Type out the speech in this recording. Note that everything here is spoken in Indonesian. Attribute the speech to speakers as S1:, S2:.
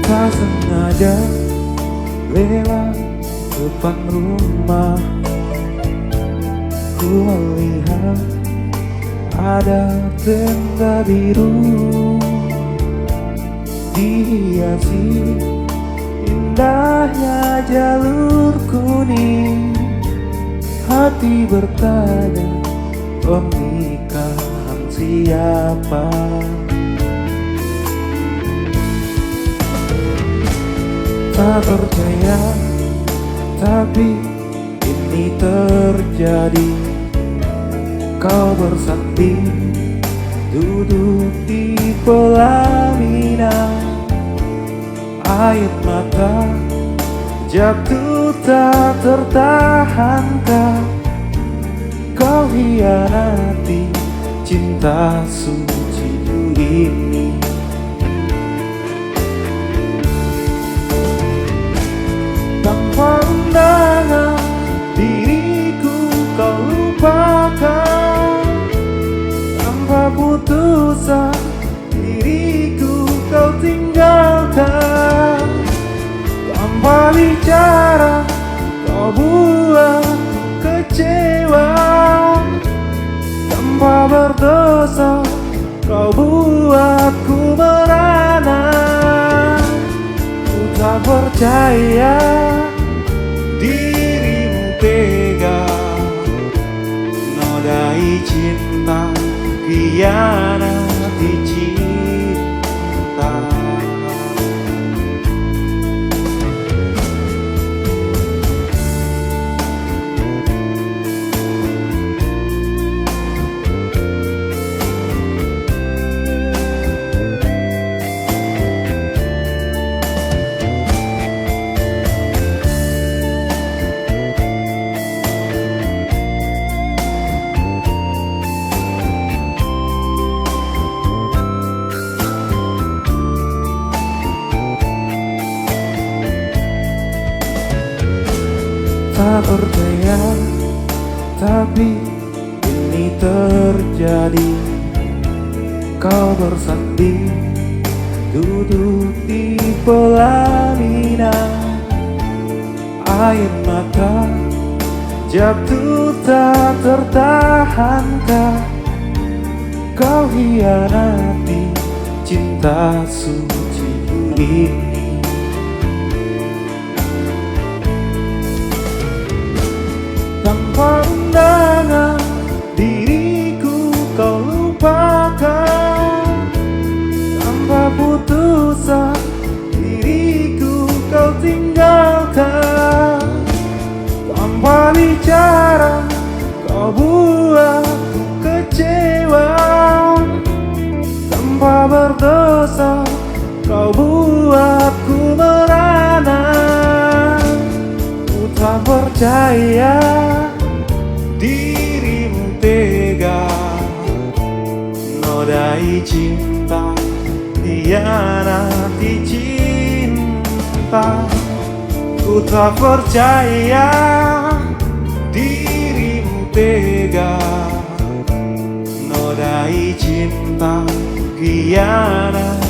S1: Tak sengaja lewat depan rumah, ku melihat ada tenda biru dihiasi indahnya jalur kuning. Hati bertanya, pernikahan siapa? Tak percaya, tapi ini terjadi. Kau bersanding duduk di pelaminan, air mata jatuh tak tertahankan. Kau hianati cinta suci ini. Tanpa undangan diriku kau lupakan, tanpa putusan diriku kau tinggalkan, tanpa bicara kau buat kecewa, tanpa berdosa kau buatku merana. Ku tak percaya dirimu tega nodai cinta, khianati cinta. Tak percaya, tapi ini terjadi. Kau bersanding duduk di pelaminan, air mata jatuh tak tertahankan. Kau hianati cinta suci ini. Tanpa undangan diriku kau lupakan, tanpa putusan diriku kau tinggalkan, tanpa bicara kau buatku kecewa, tanpa berdosa kau buatku merana. Ku tak percaya dirimu tega nodai cinta, khianati cinta. Ku tak percaya dirimu tega nodai cinta, khianati